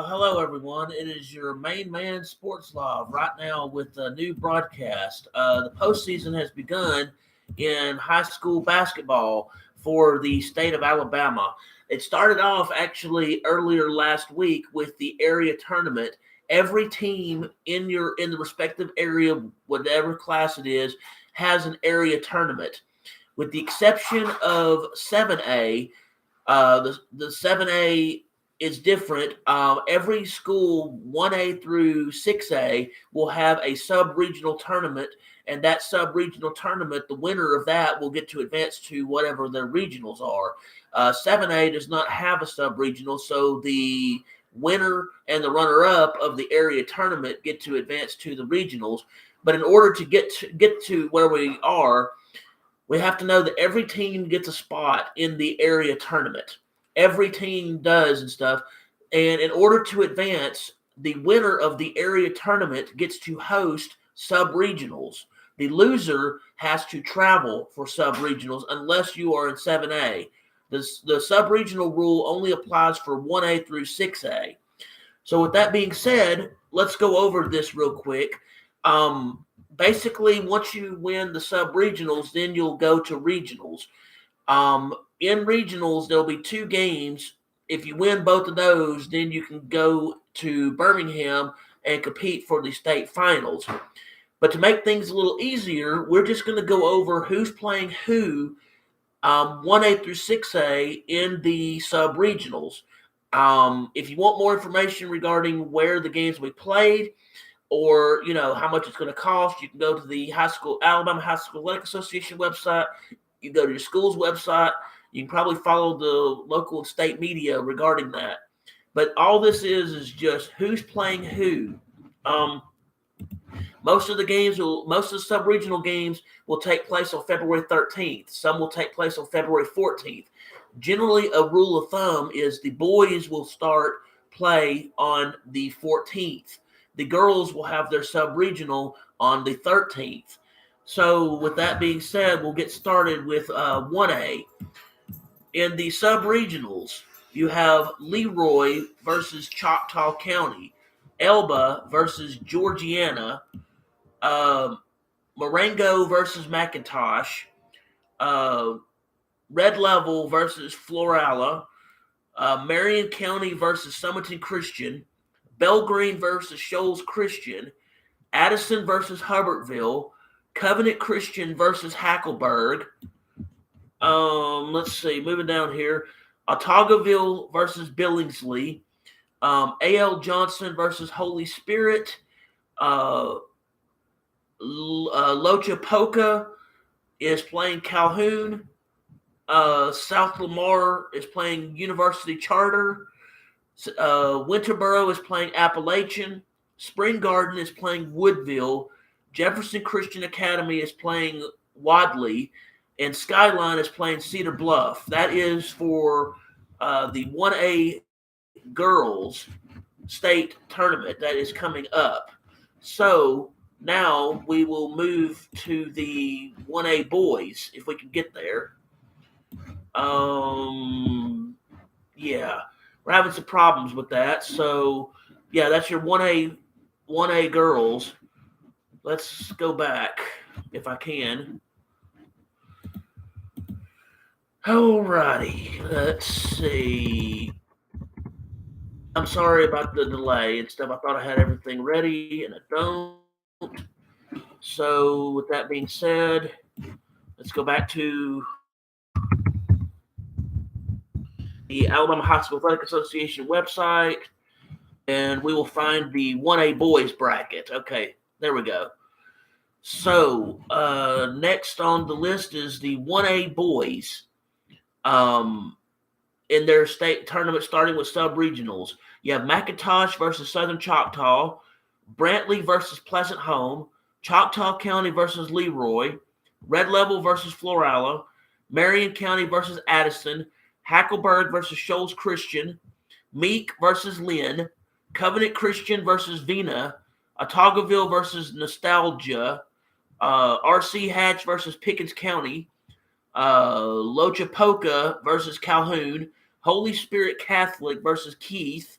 Hello everyone. It is your main man Sports Love right now with a new broadcast. The postseason has begun in high school basketball for the state of Alabama. It started off actually earlier last week with the area tournament. Every team in the respective area, whatever class it is, has an area tournament, with the exception of 7A. The 7A is different. Every school, 1A through 6A, will have a sub-regional tournament, and that sub-regional tournament, the winner of that will get to advance to whatever their regionals are. 7A does not have a sub-regional, so the winner and the runner-up of the area tournament get to advance to the regionals. But in order to get to where we are, we have to know that every team gets a spot in the area tournament. Every team does and stuff. And in order to advance, the winner of the area tournament gets to host sub-regionals. The loser has to travel for sub-regionals unless you are in 7A. The sub-regional rule only applies for 1A through 6A. So with that being said, let's go over this real quick. Basically, once you win the sub-regionals, then you'll go to regionals. In regionals, there'll be two games. If you win both of those, then you can go to Birmingham and compete for the state finals. But to make things a little easier, we're just going to go over who's playing who, 1A through 6A in the sub-regionals. If you want more information regarding where the games will be played, or how much it's going to cost, you can go to the Alabama High School Athletic Association website. You can go to your school's website. You can probably follow the local and state media regarding that. But all this is just who's playing who. Most of the sub-regional games will take place on February 13th. Some will take place on February 14th. Generally, a rule of thumb is the boys will start play on the 14th. The girls will have their sub-regional on the 13th. So with that being said, we'll get started with 1A. In the sub-regionals, you have Leroy versus Choctaw County, Elba versus Georgiana, Marengo versus McIntosh, Red Level versus Florala, Marion County versus Summerton Christian, Belgreen versus Shoals Christian, Addison versus Hubbartville, Covenant Christian versus Hackleburg. Let's see, moving down here, Otagoville versus Billingsley, A.L. Johnson versus Holy Spirit, Lochapoka is playing Calhoun, South Lamar is playing University Charter, Winterboro is playing Appalachian, Spring Garden is playing Woodville, Jefferson Christian Academy is playing Wadley, and Skyline is playing Cedar Bluff. That is for the 1A girls state tournament that is coming up. So now we will move to the 1A boys, if we can get there. Yeah, we're having some problems with that. So yeah, that's your 1A girls. Let's go back if I can. Alrighty, let's see. I'm sorry about the delay and stuff. I thought I had everything ready, and I don't. So with that being said, let's go back to the Alabama High School Athletic Association website, and we will find the 1A boys bracket. Okay, there we go. So next on the list is the 1A boys. In their state tournament, starting with sub-regionals. You have McIntosh versus Southern Choctaw, Brantley versus Pleasant Home, Choctaw County versus Leroy, Red Level versus Florala, Marion County versus Addison, Hackleburg versus Shoals Christian, Meek versus Lynn, Covenant Christian versus Vena, Otagoville versus Nostalgia, R.C. Hatch versus Pickens County, Lochapoka versus Calhoun, Holy Spirit Catholic versus Keith,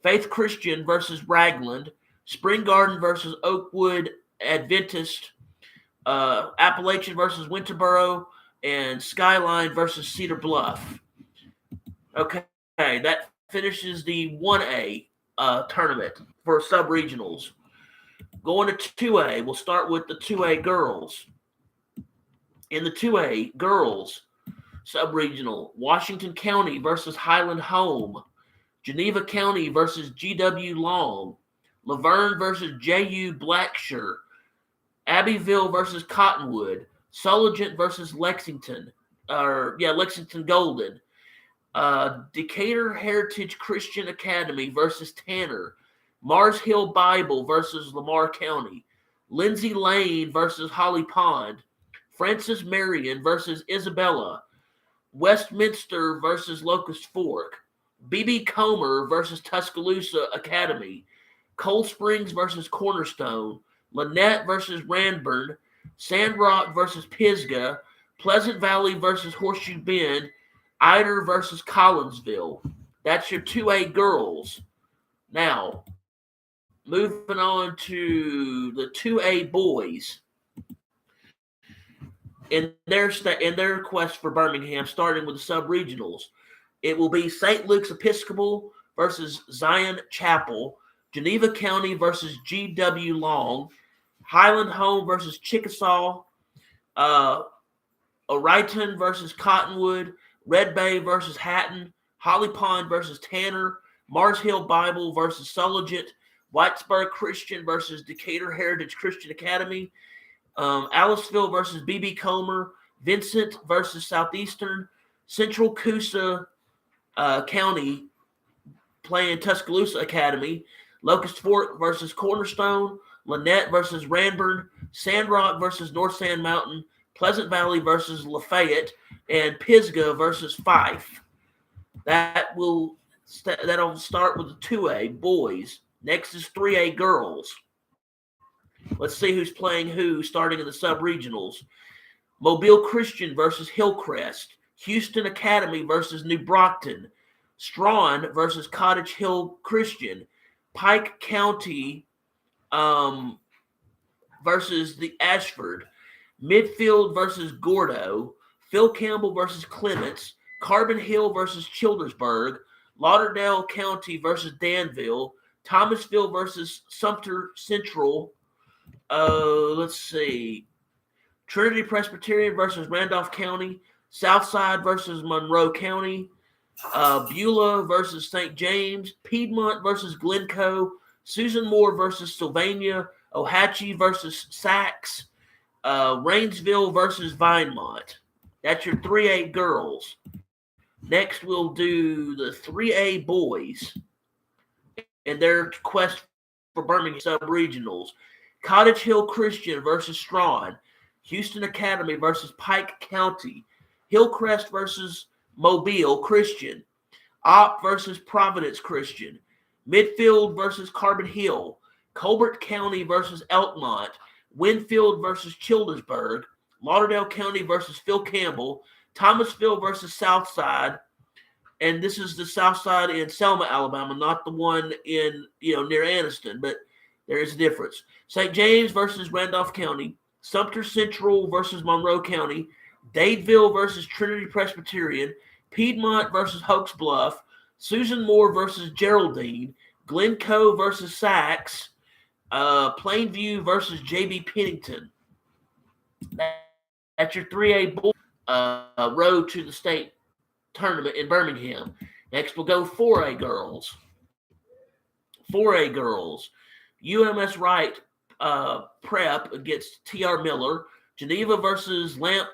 Faith Christian versus Ragland, Spring Garden versus Oakwood Adventist, Appalachian versus Winterboro, and Skyline versus Cedar Bluff. Okay, that finishes the 1A tournament for sub-regionals. Going to 2A, we'll start with the 2A girls. In the 2A girls sub-regional, Washington County versus Highland Home, Geneva County versus GW Long, Laverne versus JU Blackshirt, Abbeville versus Cottonwood, Sologent versus Lexington Golden, Decatur Heritage Christian Academy versus Tanner, Mars Hill Bible versus Lamar County, Lindsay Lane versus Holly Pond, Francis Marion versus Isabella, Westminster versus Locust Fork, B.B. Comer versus Tuscaloosa Academy, Cold Springs versus Cornerstone, Lynette versus Ranburn, Sandrock versus Pisgah, Pleasant Valley versus Horseshoe Bend, Eider versus Collinsville. That's your 2A girls. Now, moving on to the 2A boys. In their quest for Birmingham, starting with the sub-regionals, it will be St. Luke's Episcopal versus Zion Chapel, Geneva County versus GW Long, Highland Home versus Chickasaw, Oriton versus Cottonwood, Red Bay versus Hatton, Holly Pond versus Tanner, Mars Hill Bible versus Sologent, Whitesburg Christian versus Decatur Heritage Christian Academy, Aliceville versus B.B. Comer, Vincent versus Southeastern, Central Coosa County playing Tuscaloosa Academy, Locust Fork versus Cornerstone, Lynette versus Ranburn, Sandrock versus North Sand Mountain, Pleasant Valley versus Lafayette, and Pisgah versus Fife. That'll start with the 2A boys. Next is 3A girls. Let's see who's playing who starting in the sub-regionals. Mobile Christian versus Hillcrest, Houston Academy versus New Brockton, Strawn versus Cottage Hill Christian, Pike County versus the Ashford, Midfield versus Gordo, Phil Campbell versus Clements, Carbon Hill versus Childersburg, Lauderdale County versus Danville, Thomasville versus Sumter Central. Let's see. Trinity Presbyterian versus Randolph County, Southside versus Monroe County, Beulah versus St. James, Piedmont versus Glencoe, Susan Moore versus Sylvania, Ohatchee versus Saxe, Rainsville versus Vinemont. That's your 3A girls. Next, we'll do the 3A boys and their quest for Birmingham sub-regionals. Cottage Hill Christian versus Strawn, Houston Academy versus Pike County, Hillcrest versus Mobile Christian, Opp versus Providence Christian, Midfield versus Carbon Hill, Colbert County versus Elkmont, Winfield versus Childersburg, Lauderdale County versus Phil Campbell, Thomasville versus Southside, and this is the Southside in Selma, Alabama, not the one in near Anniston, but there is a difference. St. James versus Randolph County, Sumter Central versus Monroe County, Dadeville versus Trinity Presbyterian, Piedmont versus Hoax Bluff, Susan Moore versus Geraldine, Glencoe versus Saxe, Plainview versus J.B. Pennington. That's your 3A road to the state tournament in Birmingham. Next, we'll go 4A girls. 4A girls. UMS Wright Prep against TR Miller, Geneva versus LAMP,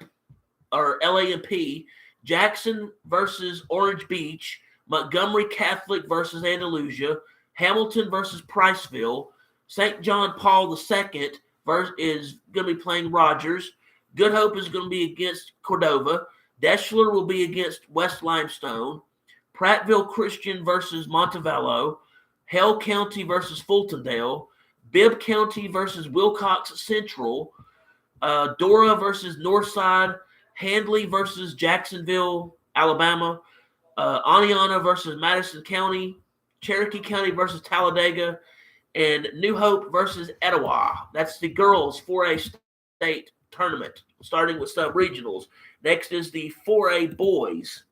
Jackson versus Orange Beach, Montgomery Catholic versus Andalusia, Hamilton versus Priceville, St. John Paul II is going to be playing Rogers, Good Hope is going to be against Cordova, Deschler will be against West Limestone, Prattville Christian versus Montevallo, Hale County versus Fultondale, Bibb County versus Wilcox Central, Dora versus Northside, Handley versus Jacksonville, Alabama, Aniana versus Madison County, Cherokee County versus Talladega, and New Hope versus Etowah. That's the girls 4A state tournament, starting with sub-regionals. Next is the 4A boys.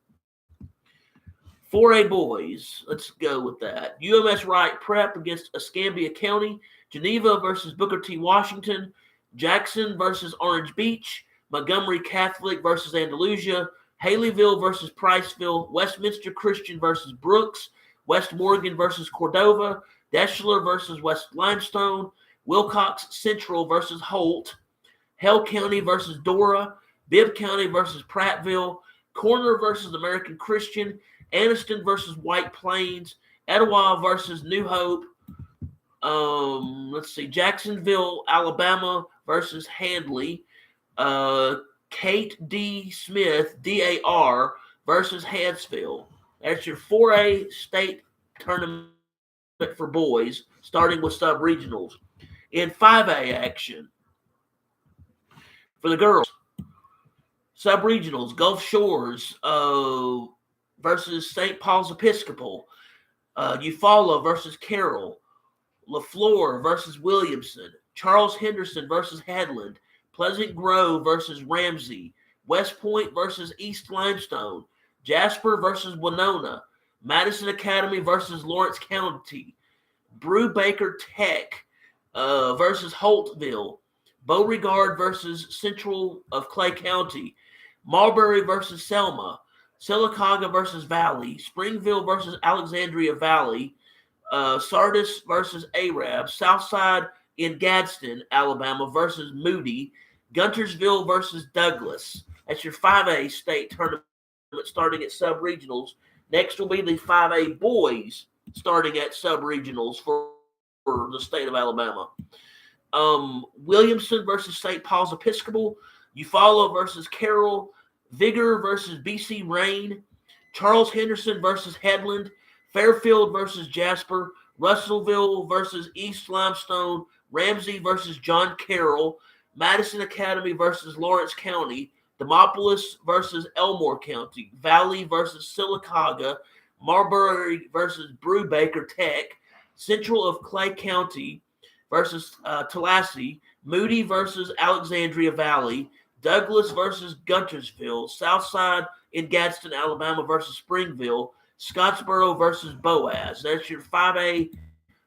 4A boys, let's go with that. UMS Wright Prep against Escambia County, Geneva versus Booker T. Washington, Jackson versus Orange Beach, Montgomery Catholic versus Andalusia, Haleyville versus Priceville, Westminster Christian versus Brooks, West Morgan versus Cordova, Deschler versus West Limestone, Wilcox Central versus Holt, Hell County versus Dora, Bibb County versus Prattville, Corner versus American Christian, Anniston versus White Plains, Etowah versus New Hope. Jacksonville, Alabama versus Handley. Kate D. Smith, DAR versus Hansville. That's your 4A state tournament for boys, starting with sub-regionals. In 5A action, for the girls, sub-regionals, Gulf Shores versus St. Paul's Episcopal, Eufaula versus Carroll, LaFleur versus Williamson, Charles Henderson versus Headland, Pleasant Grove versus Ramsey, West Point versus East Limestone, Jasper versus Winona, Madison Academy versus Lawrence County, Brubaker Tech versus Holtville, Beauregard versus Central of Clay County, Marbury versus Selma, Sylacauga versus Valley, Springville versus Alexandria Valley, Sardis versus Arab, Southside in Gadsden, Alabama versus Moody, Guntersville versus Douglas. That's your 5A state tournament starting at sub-regionals. Next will be the 5A boys starting at sub-regionals for the state of Alabama. Williamson versus St. Paul's Episcopal, Eufaula versus Carroll, Vigor versus BC Rain, Charles Henderson versus Headland, Fairfield versus Jasper, Russellville versus East Limestone, Ramsey versus John Carroll, Madison Academy versus Lawrence County, Demopolis versus Elmore County, Valley versus Sylacauga, Marbury versus Brubaker Tech, Central of Clay County versus Tallahassee, Moody versus Alexandria Valley, Douglas versus Guntersville, Southside in Gadsden, Alabama versus Springville, Scottsboro versus Boaz. That's your 5A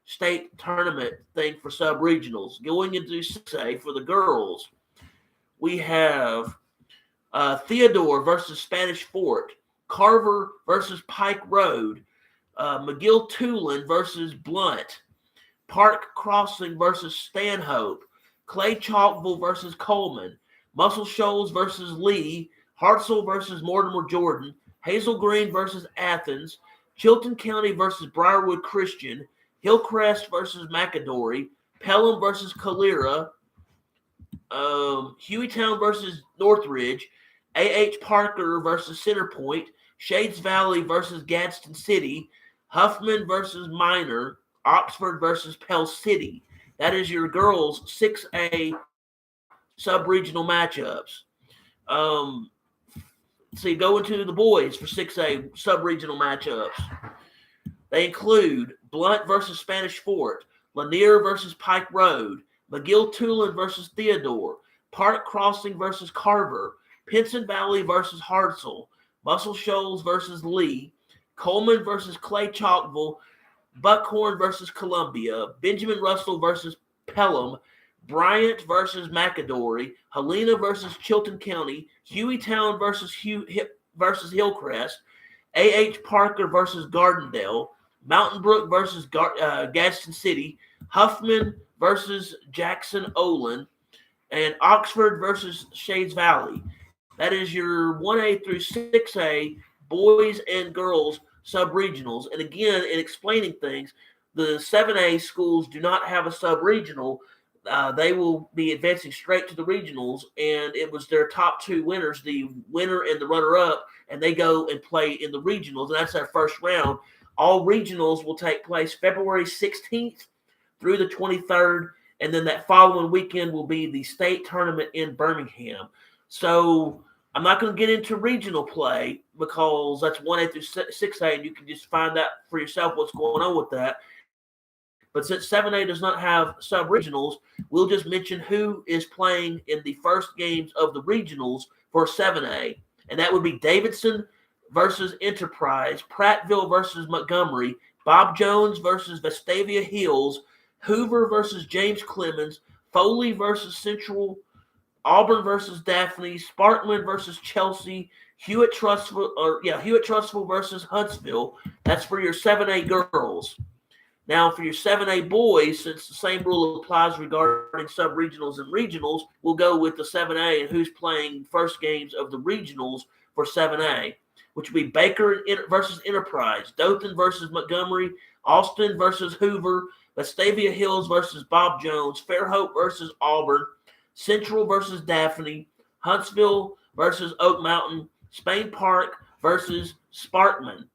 state tournament thing for sub-regionals. Going into 6A for the girls, we have Theodore versus Spanish Fort, Carver versus Pike Road, McGill-Tulin versus Blunt, Park Crossing versus Stanhope, Clay Chalkville versus Coleman, Muscle Shoals versus Lee, Hartselle versus Mortimer Jordan, Hazel Green versus Athens, Chilton County versus Briarwood Christian, Hillcrest versus McAdory, Pelham versus Calera, Hueytown versus Northridge, A.H. Parker versus Centerpoint, Shades Valley versus Gadsden City, Huffman versus Minor, Oxford versus Pell City. That is your girls' 6A sub-regional matchups. Go into the boys for 6A sub-regional matchups. They include Blunt versus Spanish Fort, Lanier versus Pike Road, McGill-Tulin versus Theodore, Park Crossing versus Carver, Pinson Valley versus Hartselle, Muscle Shoals versus Lee, Coleman versus Clay Chalkville, Buckhorn versus Columbia, Benjamin Russell versus Pelham, Bryant versus McAdory, Helena versus Chilton County, Hueytown versus Hillcrest, A.H. Parker versus Gardendale, Mountain Brook versus Gadsden City, Huffman versus Jackson Olin, and Oxford versus Shades Valley. That is your 1A through 6A boys and girls sub-regionals. And again, in explaining things, the 7A schools do not have a sub-regional. They will be advancing straight to the regionals, and it was their top two winners, the winner and the runner-up, and they go and play in the regionals, and that's their first round. All regionals will take place February 16th through the 23rd, and then that following weekend will be the state tournament in Birmingham. So I'm not going to get into regional play because that's 1A through 6A, and you can just find out for yourself what's going on with that. But since 7A does not have sub-regionals, we'll just mention who is playing in the first games of the regionals for 7A. And that would be Davidson versus Enterprise, Prattville versus Montgomery, Bob Jones versus Vestavia Hills, Hoover versus James Clemens, Foley versus Central, Auburn versus Daphne, Sparkman versus Chelsea, Hewitt-Trussville versus Huntsville. That's for your 7A girls. Now, for your 7A boys, since the same rule applies regarding sub-regionals and regionals, we'll go with the 7A and who's playing first games of the regionals for 7A, which will be Baker versus Enterprise, Dothan versus Montgomery, Austin versus Hoover, Vestavia Hills versus Bob Jones, Fairhope versus Auburn, Central versus Daphne, Huntsville versus Oak Mountain, Spain Park versus Sparkman.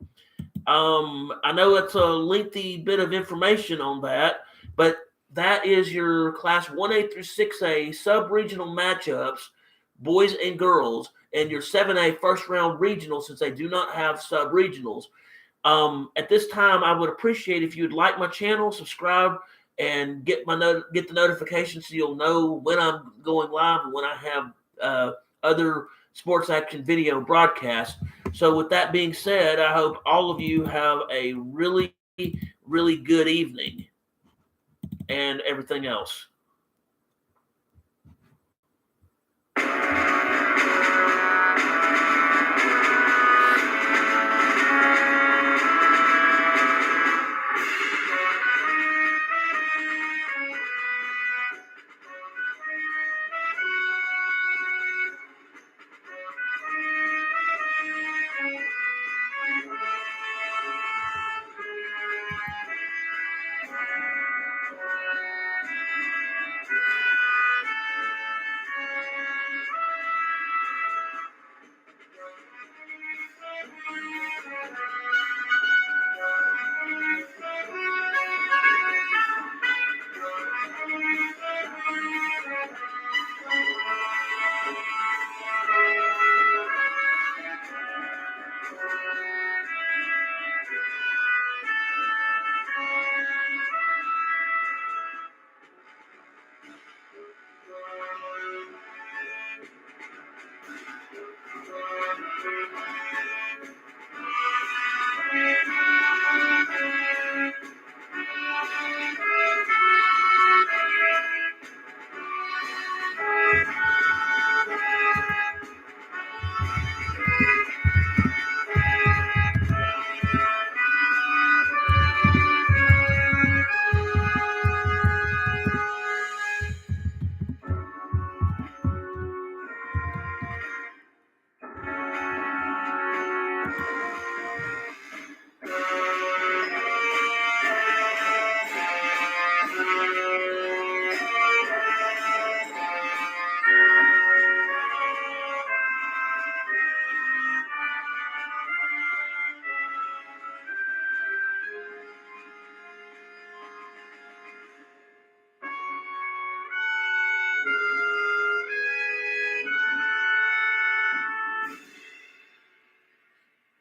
I know it's a lengthy bit of information on that, but that is your Class 1A through 6A sub-regional matchups, boys and girls, and your 7A first-round regional since they do not have sub-regionals. At this time, I would appreciate if you'd like my channel, subscribe, and get the notifications so you'll know when I'm going live and when I have other sports action video broadcasts. So with that being said, I hope all of you have a really, really good evening and everything else.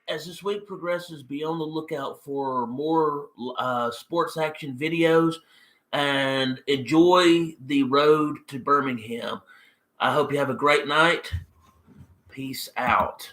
As this week progresses, be on the lookout for more sports action videos and enjoy the road to Birmingham. I hope you have a great night. Peace out.